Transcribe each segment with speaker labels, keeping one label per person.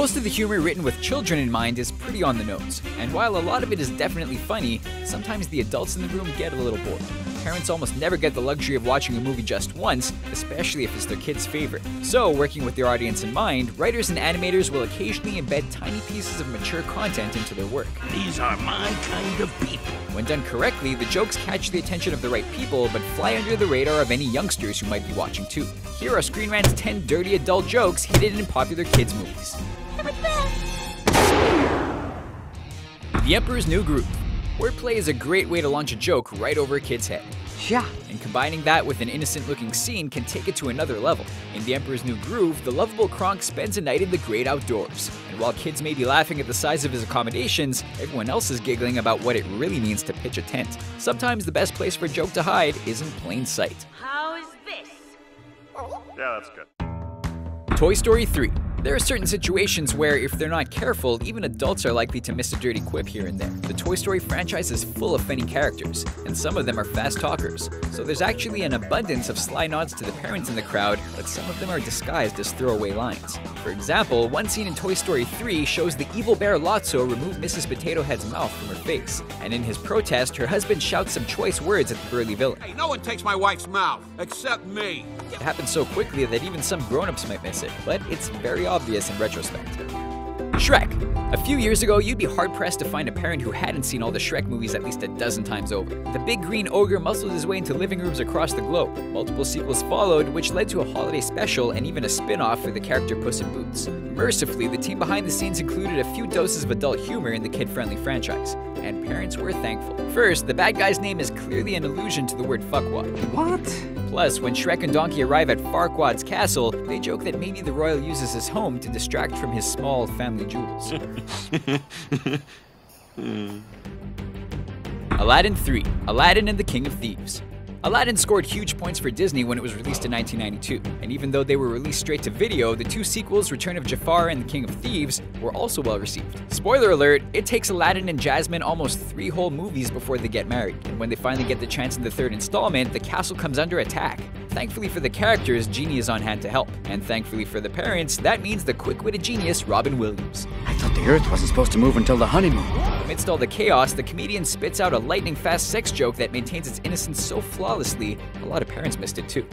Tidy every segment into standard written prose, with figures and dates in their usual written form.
Speaker 1: Most of the humor written with children in mind is pretty on the nose, and while a lot of it is definitely funny, sometimes the adults in the room get a little bored. Parents almost never get the luxury of watching a movie just once, especially if it's their kid's favorite. So, working with their audience in mind, writers and animators will occasionally embed tiny pieces of mature content into their work.
Speaker 2: These are my kind of people.
Speaker 1: When done correctly, the jokes catch the attention of the right people, but fly under the radar of any youngsters who might be watching too. Here are Screen Rant's 10 dirty adult jokes hidden in popular kids' movies. The Emperor's New Groove. Wordplay is a great way to launch a joke right over a kid's head.
Speaker 3: Yeah.
Speaker 1: And combining that with an innocent-looking scene can take it to another level. In The Emperor's New Groove, the lovable Kronk spends a night in the great outdoors. And while kids may be laughing at the size of his accommodations, everyone else is giggling about what it really means to pitch a tent. Sometimes the best place for a joke to hide is in plain sight.
Speaker 4: How is this?
Speaker 5: Yeah, that's good.
Speaker 1: Toy Story 3. There are certain situations where, if they're not careful, even adults are likely to miss a dirty quip here and there. The Toy Story franchise is full of funny characters, and some of them are fast talkers. So there's actually an abundance of sly nods to the parents in the crowd, but some of them are disguised as throwaway lines. For example, one scene in Toy Story 3 shows the evil bear Lotso remove Mrs. Potato Head's mouth from her face, and in his protest, her husband shouts some choice words at the burly villain.
Speaker 2: Hey, no one takes my wife's mouth, except me.
Speaker 1: It happens so quickly that even some grown-ups might miss it, but it's very obvious in retrospect. Shrek. A few years ago, you'd be hard-pressed to find a parent who hadn't seen all the Shrek movies at least a dozen times over. The big green ogre muscled his way into living rooms across the globe. Multiple sequels followed, which led to a holiday special and even a spin-off for the character Puss in Boots. Mercifully, the team behind the scenes included a few doses of adult humor in the kid-friendly franchise, and parents were thankful. First, the bad guy's name is clearly an allusion to the word fuckwad.
Speaker 3: What?
Speaker 1: Plus, when Shrek and Donkey arrive at Farquaad's castle, they joke that maybe the royal uses his home to distract from his small family jewels. Aladdin 3. Aladdin and the King of Thieves. Aladdin scored huge points for Disney when it was released in 1992, and even though they were released straight to video, the two sequels, Return of Jafar and The King of Thieves, were also well received. Spoiler alert, it takes Aladdin and Jasmine almost 3 whole movies before they get married, and when they finally get the chance in the third installment, the castle comes under attack. Thankfully for the characters, Genie is on hand to help, and thankfully for the parents, that means the quick-witted genius Robin Williams.
Speaker 3: I thought the Earth wasn't supposed to move until the honeymoon.
Speaker 1: Amidst all the chaos, the comedian spits out a lightning-fast sex joke that maintains its innocence so flawlessly, a lot of parents missed it too.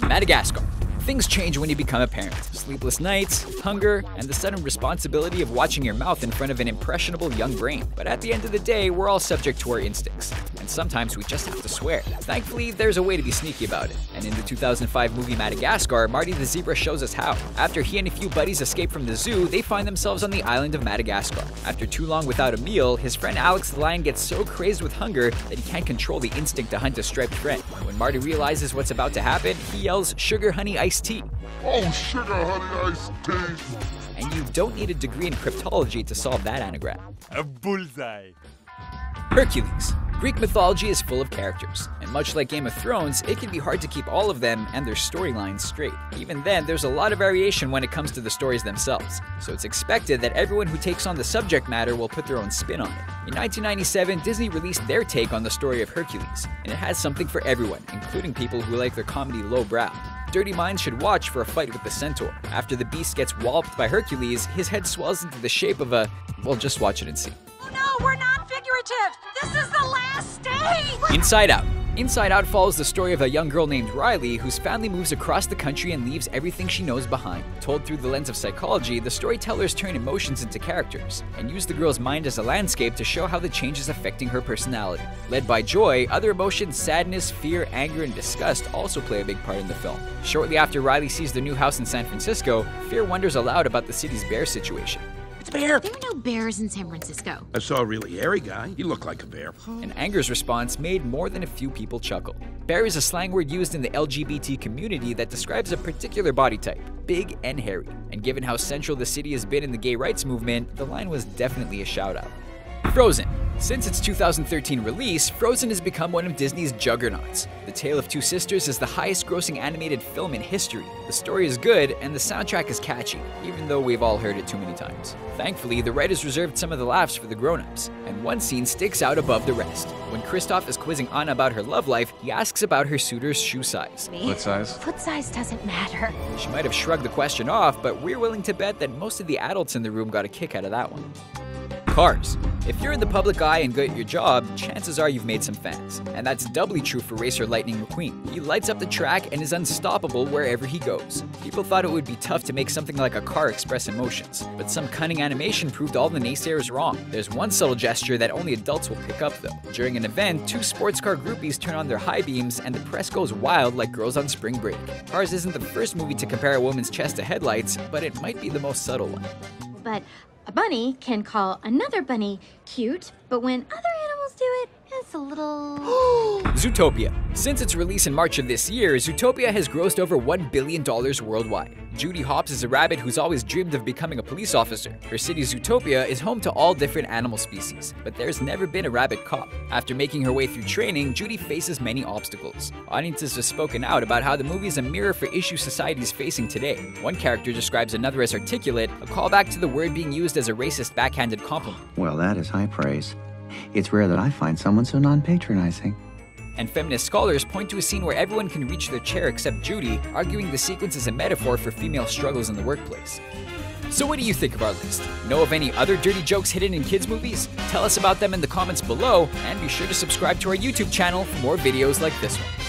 Speaker 1: Madagascar. Things change when you become a parent. Sleepless nights, hunger, and the sudden responsibility of watching your mouth in front of an impressionable young brain. But at the end of the day, we're all subject to our instincts, and sometimes we just have to swear. Thankfully, there's a way to be sneaky about it, and in the 2005 movie Madagascar, Marty the Zebra shows us how. After he and a few buddies escape from the zoo, they find themselves on the island of Madagascar. After too long without a meal, his friend Alex the lion gets so crazed with hunger that he can't control the instinct to hunt a striped friend. When Marty realizes what's about to happen, he yells, "Sugar, honey, iced tea."
Speaker 5: Oh, sugar, honey, iced tea.
Speaker 1: And you don't need a degree in cryptology to solve that anagram.
Speaker 5: A bullseye.
Speaker 1: Hercules. Greek mythology is full of characters, and much like Game of Thrones, it can be hard to keep all of them and their storylines straight. Even then, there's a lot of variation when it comes to the stories themselves, so it's expected that everyone who takes on the subject matter will put their own spin on it. In 1997, Disney released their take on the story of Hercules, and it has something for everyone, including people who like their comedy lowbrow. Dirty minds should watch for a fight with the centaur. After the beast gets walloped by Hercules, his head swells into the shape of a... well, just watch it and see.
Speaker 4: No, we're not figurative. This is the last stage.
Speaker 1: Inside Out. Inside Out follows the story of a young girl named Riley whose family moves across the country and leaves everything she knows behind. Told through the lens of psychology, the storytellers turn emotions into characters and use the girl's mind as a landscape to show how the change is affecting her personality. Led by joy, other emotions, sadness, fear, anger, and disgust also play a big part in the film. Shortly after Riley sees their new house in San Francisco, fear wonders aloud about the city's bear situation.
Speaker 2: It's a bear.
Speaker 6: There are no bears in San Francisco.
Speaker 2: I saw a really hairy guy. He looked like a bear.
Speaker 1: And anger's response made more than a few people chuckle. Bear is a slang word used in the LGBT community that describes a particular body type, big and hairy. And given how central the city has been in the gay rights movement, the line was definitely a shout-out. Frozen. Since its 2013 release, Frozen has become one of Disney's juggernauts. The Tale of Two Sisters is the highest-grossing animated film in history. The story is good, and the soundtrack is catchy, even though we've all heard it too many times. Thankfully, the writers reserved some of the laughs for the grown-ups, and one scene sticks out above the rest. When Kristoff is quizzing Anna about her love life, he asks about her suitor's shoe size.
Speaker 7: Foot size?
Speaker 4: Foot size doesn't matter.
Speaker 1: She might have shrugged the question off, but we're willing to bet that most of the adults in the room got a kick out of that one. Cars. If you're in the public eye and good at your job, chances are you've made some fans. And that's doubly true for racer Lightning McQueen. He lights up the track and is unstoppable wherever he goes. People thought it would be tough to make something like a car express emotions, but some cunning animation proved all the naysayers wrong. There's one subtle gesture that only adults will pick up though. During an event, two sports car groupies turn on their high beams and the press goes wild like girls on spring break. Cars isn't the first movie to compare a woman's chest to headlights, but it might be the most subtle one.
Speaker 8: But a bunny can call another bunny cute, but when other animals do it, it's a little...
Speaker 1: Zootopia. Since its release in March of this year, Zootopia has grossed over $1 billion worldwide. Judy Hopps is a rabbit who's always dreamed of becoming a police officer. Her city Zootopia is home to all different animal species, but there's never been a rabbit cop. After making her way through training, Judy faces many obstacles. Audiences have spoken out about how the movie is a mirror for issues society is facing today. One character describes another as articulate, a callback to the word being used as a racist backhanded compliment.
Speaker 9: Well, that is high praise. It's rare that I find someone so non-patronizing.
Speaker 1: And feminist scholars point to a scene where everyone can reach their chair except Judy, arguing the sequence is a metaphor for female struggles in the workplace. So what do you think of our list? Know of any other dirty jokes hidden in kids' movies? Tell us about them in the comments below, and be sure to subscribe to our YouTube channel for more videos like this one.